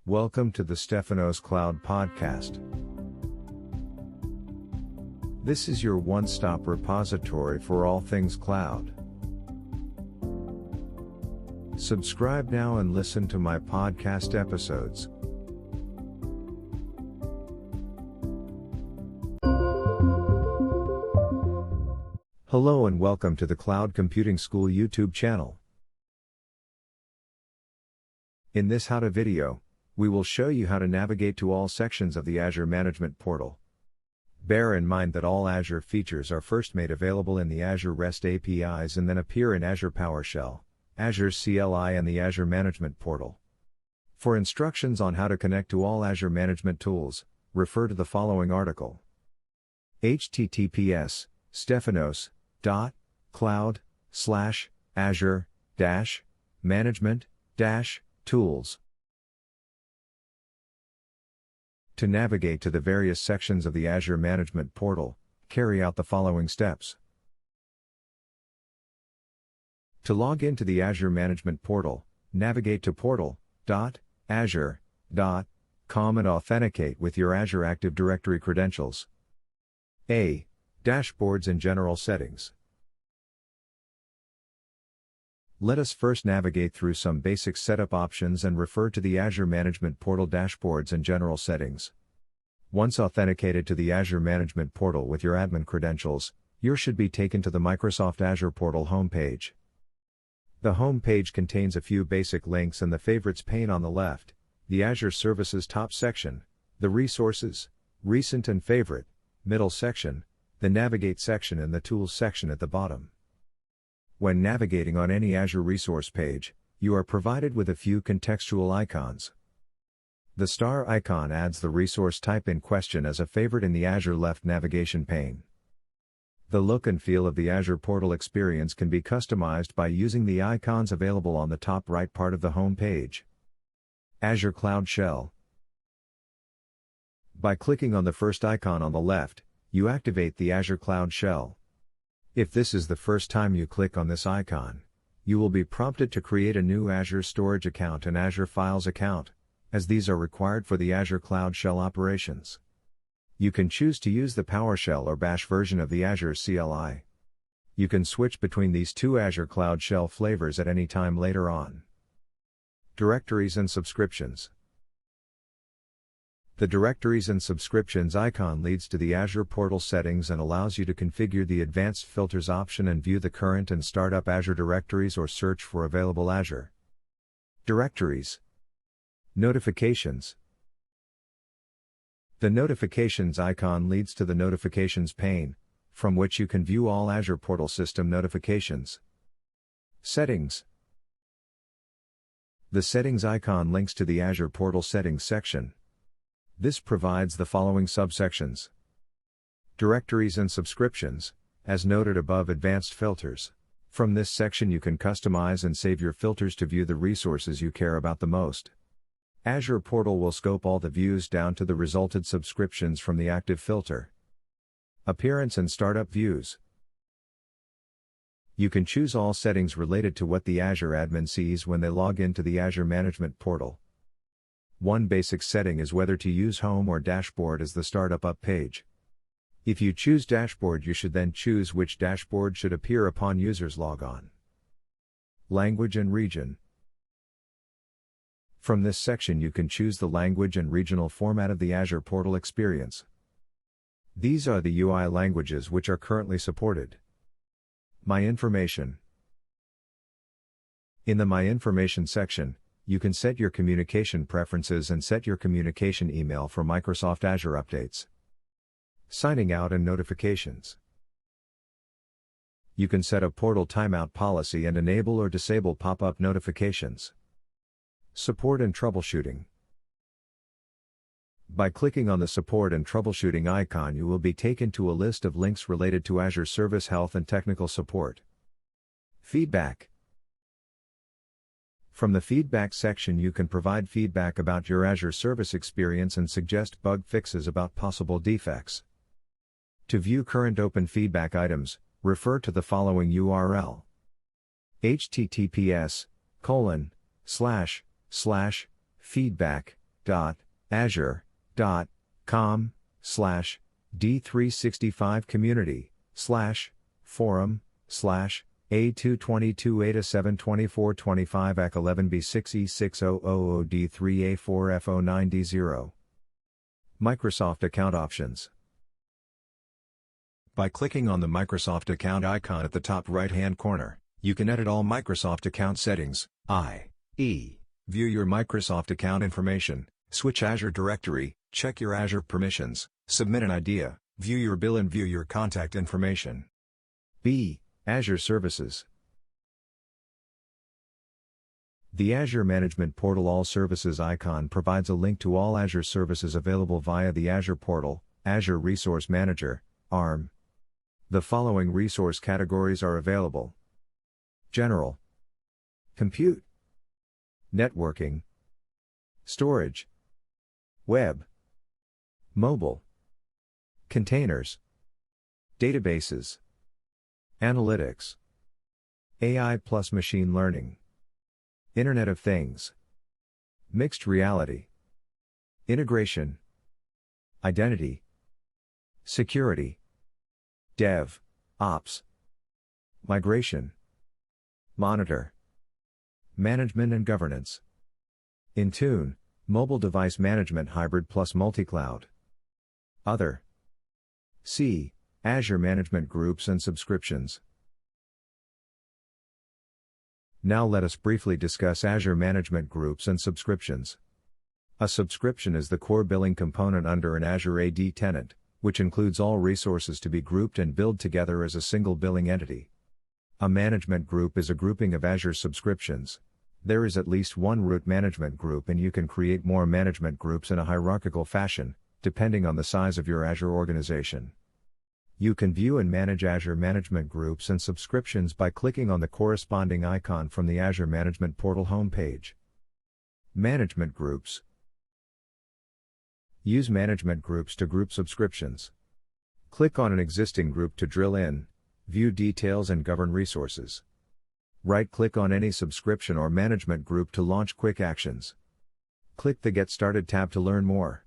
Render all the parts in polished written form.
Welcome to the Stephanos Cloud Podcast. This is your one-stop repository for all things cloud. Subscribe now and listen to my podcast episodes. Hello and welcome to the Cloud Computing School YouTube channel. In this how-to video, we will show you how to navigate to all sections of the Azure Management Portal. Bear in mind that all Azure features are first made available in the Azure REST APIs and then appear in Azure PowerShell, Azure CLI and the Azure Management Portal. For instructions on how to connect to all Azure management tools, refer to the following article. https://stephanos.cloud/azure-management-tools. To navigate to the various sections of the Azure Management Portal, carry out the following steps. To log into the Azure Management Portal, navigate to portal.azure.com and authenticate with your Azure Active Directory credentials. A. Dashboards and General Settings. Let us first navigate through some basic setup options and refer to the Azure Management Portal Dashboards and General Settings. Once authenticated to the Azure Management Portal with your admin credentials, you should be taken to the Microsoft Azure Portal homepage. The homepage contains a few basic links and the Favorites pane on the left, the Azure Services top section, the Resources, Recent and Favorite, middle section, the Navigate section and the Tools section at the bottom. When navigating on any Azure resource page, you are provided with a few contextual icons. The star icon adds the resource type in question as a favorite in the Azure left navigation pane. The look and feel of the Azure portal experience can be customized by using the icons available on the top right part of the home page. Azure Cloud Shell. By clicking on the first icon on the left, you activate the Azure Cloud Shell. If this is the first time you click on this icon, you will be prompted to create a new Azure Storage account and Azure Files account, as these are required for the Azure Cloud Shell operations. You can choose to use the PowerShell or Bash version of the Azure CLI. You can switch between these two Azure Cloud Shell flavors at any time later on. Directories and Subscriptions. The Directories and Subscriptions icon leads to the Azure Portal settings and allows you to configure the Advanced Filters option and view the current and startup Azure directories or search for available Azure directories. Notifications. The Notifications icon leads to the Notifications pane, from which you can view all Azure Portal system notifications. Settings. The Settings icon links to the Azure Portal Settings section. This provides the following subsections. Directories and Subscriptions, as noted above. Advanced Filters. From this section you can customize and save your filters to view the resources you care about the most. Azure Portal will scope all the views down to the resulted subscriptions from the active filter. Appearance and Startup Views. You can choose all settings related to what the Azure admin sees when they log into the Azure Management Portal. One basic setting is whether to use Home or Dashboard as the startup up page. If you choose Dashboard, you should then choose which dashboard should appear upon users log on. Language and Region. From this section you can choose the language and regional format of the Azure Portal experience. These are the UI languages which are currently supported. My Information. In the My Information section, you can set your communication preferences and set your communication email for Microsoft Azure updates. Signing out and notifications. You can set a portal timeout policy and enable or disable pop-up notifications. Support and Troubleshooting. By clicking on the Support and Troubleshooting icon, you will be taken to a list of links related to Azure Service Health and Technical Support. Feedback. From the Feedback section you can provide feedback about your Azure service experience and suggest bug fixes about possible defects. To view current open feedback items, refer to the following URL. https://feedback d365community/forum/A222-8072425/11B6E6000D3A4F09D0. Microsoft Account Options. By clicking on the Microsoft account icon at the top right-hand corner, you can edit all Microsoft account settings, i.e., view your Microsoft account information, switch Azure directory, check your Azure permissions, submit an idea, view your bill and view your contact information. B. Azure Services. The Azure Management Portal All Services icon provides a link to all Azure services available via the Azure portal, Azure Resource Manager, ARM. The following resource categories are available: General, Compute, Networking, Storage, Web, Mobile, Containers, Databases, Analytics, AI plus Machine Learning, Internet of Things, Mixed Reality, Integration, Identity, Security, Dev, Ops, Migration, Monitor, Management and Governance, Intune, Mobile Device Management Hybrid plus Multi-Cloud, Other, C. Azure Management Groups and Subscriptions. Now let us briefly discuss Azure Management Groups and Subscriptions. A subscription is the core billing component under an Azure AD tenant, which includes all resources to be grouped and billed together as a single billing entity. A management group is a grouping of Azure subscriptions. There is at least one root management group, and you can create more management groups in a hierarchical fashion, depending on the size of your Azure organization. You can view and manage Azure Management Groups and Subscriptions by clicking on the corresponding icon from the Azure Management Portal homepage. Management Groups. Use management groups to group subscriptions. Click on an existing group to drill in, view details and govern resources. Right-click on any subscription or management group to launch quick actions. Click the Get Started tab to learn more.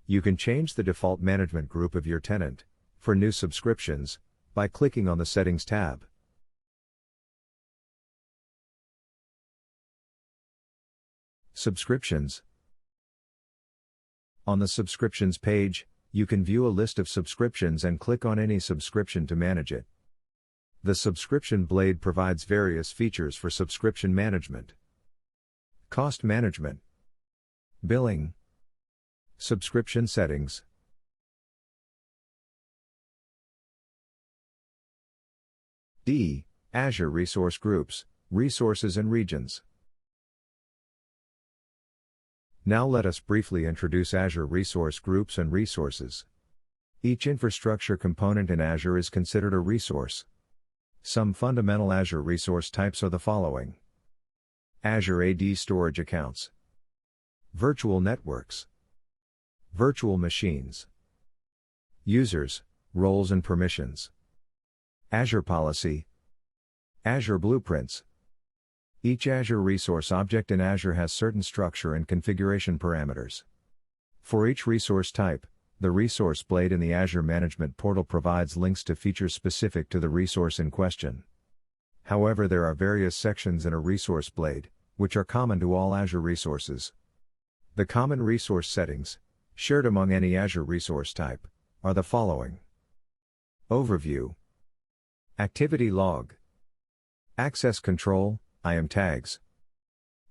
You can change the default management group of your tenant, for new subscriptions, by clicking on the Settings tab. Subscriptions. On the Subscriptions page, you can view a list of subscriptions and click on any subscription to manage it. The Subscription Blade provides various features for subscription management. Cost management, billing, subscription settings. D. Azure Resource Groups, Resources and Regions. Now let us briefly introduce Azure Resource Groups and Resources. Each infrastructure component in Azure is considered a resource. Some fundamental Azure resource types are the following: Azure AD Storage Accounts, Virtual Networks, Virtual Machines, Users, Roles and Permissions, Azure Policy, Azure Blueprints. Each Azure resource object in Azure has certain structure and configuration parameters. For each resource type, the Resource Blade in the Azure Management Portal provides links to features specific to the resource in question. However, there are various sections in a Resource Blade, which are common to all Azure resources. The common resource settings, shared among any Azure resource type, are the following: Overview, Activity Log, Access Control, IAM tags,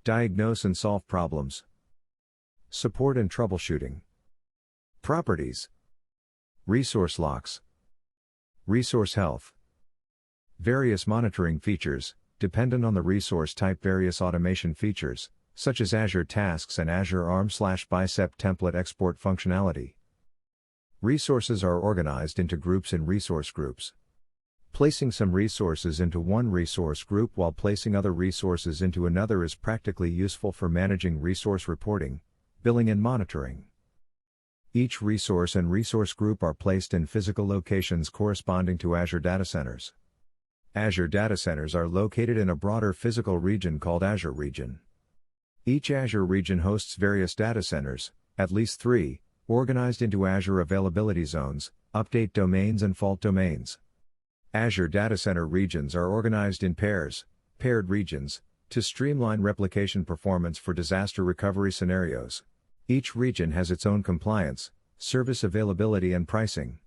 Diagnose and solve problems, Support and troubleshooting, Properties, Resource locks, Resource health, Various monitoring features, dependent on the resource type. Various automation features, such as Azure Tasks and Azure ARM/Bicep template export functionality. Resources are organized into groups in resource groups. Placing some resources into one resource group while placing other resources into another is practically useful for managing resource reporting, billing and monitoring. Each resource and resource group are placed in physical locations corresponding to Azure data centers. Azure data centers are located in a broader physical region called Azure Region. Each Azure region hosts various data centers, at least 3, organized into Azure availability zones, update domains and fault domains. Azure data center regions are organized in paired regions, to streamline replication performance for disaster recovery scenarios. Each region has its own compliance, service availability and pricing.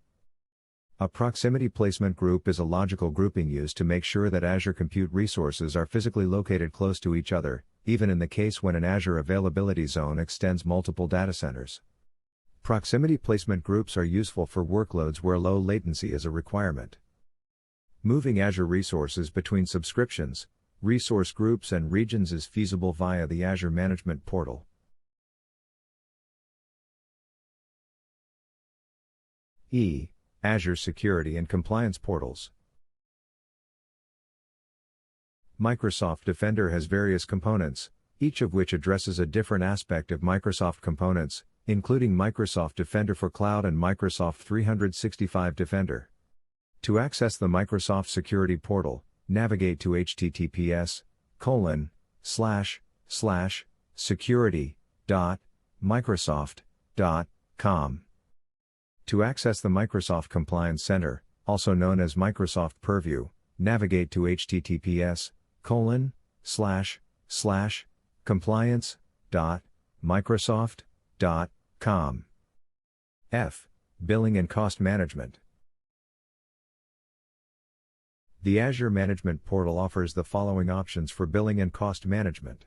A proximity placement group is a logical grouping used to make sure that Azure compute resources are physically located close to each other, even in the case when an Azure availability zone extends multiple data centers. Proximity placement groups are useful for workloads where low latency is a requirement. Moving Azure resources between subscriptions, resource groups and regions is feasible via the Azure Management Portal. Azure Security and Compliance Portals. Microsoft Defender has various components, each of which addresses a different aspect of Microsoft components, including Microsoft Defender for Cloud and Microsoft 365 Defender. To access the Microsoft Security Portal, navigate to https://security.microsoft.com. To access the Microsoft Compliance Center, also known as Microsoft Purview, navigate to https://compliance.microsoft.com. Billing and Cost Management. The Azure Management Portal offers the following options for billing and cost management.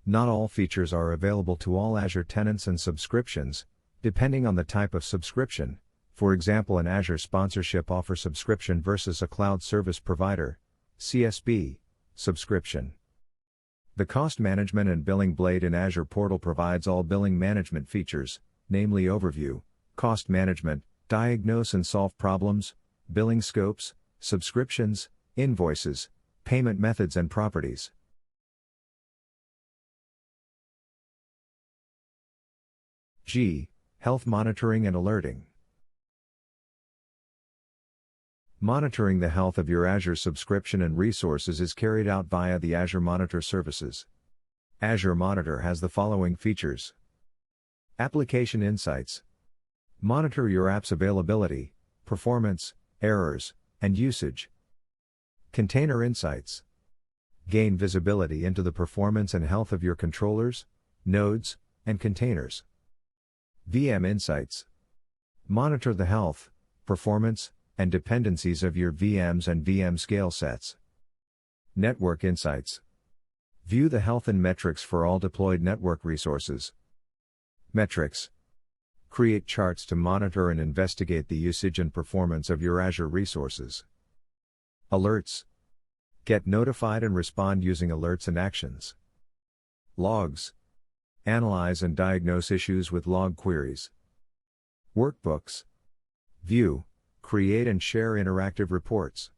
Not all features are available to all Azure tenants and subscriptions, depending on the type of subscription. For example, an Azure Sponsorship Offer subscription versus a Cloud Service Provider (CSP) subscription. The Cost Management and Billing Blade in Azure Portal provides all billing management features, namely overview, cost management, diagnose and solve problems, billing scopes, subscriptions, invoices, payment methods and properties. Health monitoring and alerting. Monitoring the health of your Azure subscription and resources is carried out via the Azure Monitor services. Azure Monitor has the following features. Application Insights. Monitor your app's availability, performance, errors, and usage. Container Insights. Gain visibility into the performance and health of your controllers, nodes, and containers. VM Insights. Monitor the health, performance, and dependencies of your VMs and VM scale sets. Network Insights. View the health and metrics for all deployed network resources. Metrics. Create charts to monitor and investigate the usage and performance of your Azure resources. Alerts. Get notified and respond using alerts and actions. Logs. Analyze and diagnose issues with log queries. Workbooks. View, create and share interactive reports.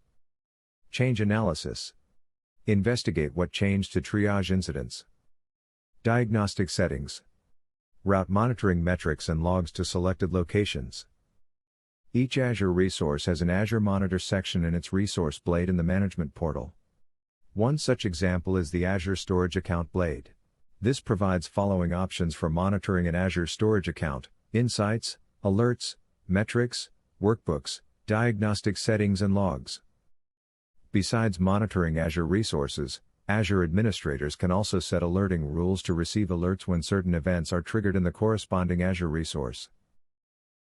Change analysis. Investigate what changed to triage incidents. Diagnostic settings. Route monitoring metrics and logs to selected locations. Each Azure resource has an Azure Monitor section in its resource blade in the Management Portal. One such example is the Azure Storage Account Blade. This provides following options for monitoring an Azure storage account: insights, alerts, metrics, workbooks, diagnostic settings and logs. Besides monitoring Azure resources, Azure administrators can also set alerting rules to receive alerts when certain events are triggered in the corresponding Azure resource.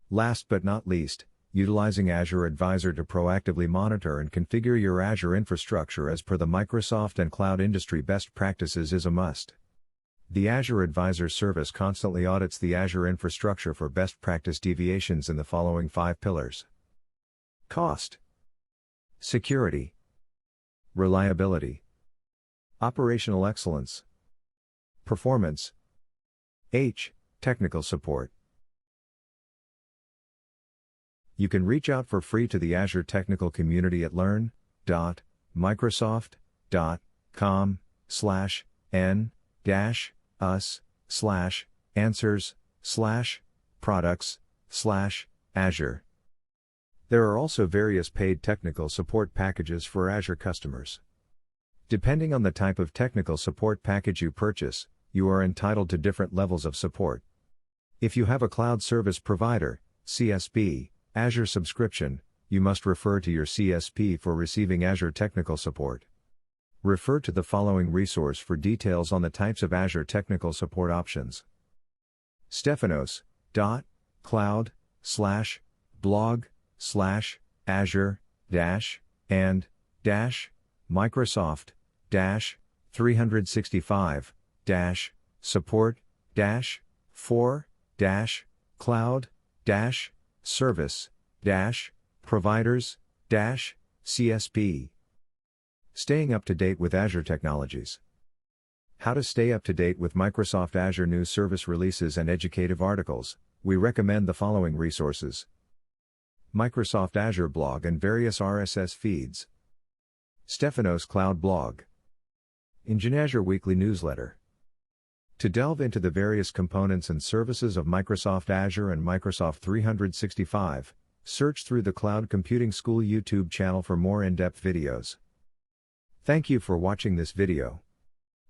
Last but not least, utilizing Azure Advisor to proactively monitor and configure your Azure infrastructure as per the Microsoft and cloud industry best practices is a must. The Azure Advisor service constantly audits the Azure infrastructure for best practice deviations in the following 5 pillars: cost, security, reliability, operational excellence, performance, technical support. You can reach out for free to the Azure technical community at learn.microsoft.com/n-us/products/Azure. There are also various paid technical support packages for Azure customers. Depending on the type of technical support package you purchase, you are entitled to different levels of support. If you have a cloud service provider, CSP, Azure subscription, you must refer to your CSP for receiving Azure technical support. Refer to the following resource for details on the types of Azure technical support options. Stefanos.cloud/blog/Azure-for-service-providers-CSP. Staying up to date with Azure technologies. How to stay up to date with Microsoft Azure new service releases and educative articles. We recommend the following resources: Microsoft Azure blog and various RSS feeds, Stefanos Cloud blog, Engine Azure weekly newsletter. To delve into the various components and services of Microsoft Azure and Microsoft 365, search through the Cloud Computing School YouTube channel for more in-depth videos. Thank you for watching this video.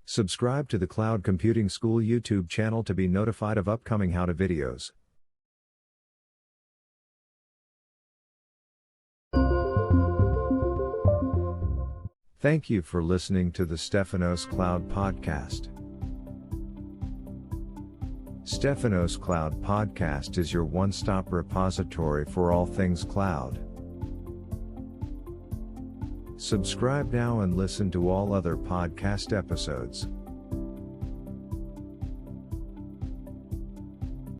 Subscribe to the Cloud Computing School YouTube channel to be notified of upcoming how-to videos. Thank you for listening to the Stefanos Cloud Podcast. Stefanos Cloud Podcast is your one-stop repository for all things cloud. Subscribe now and listen to all other podcast episodes.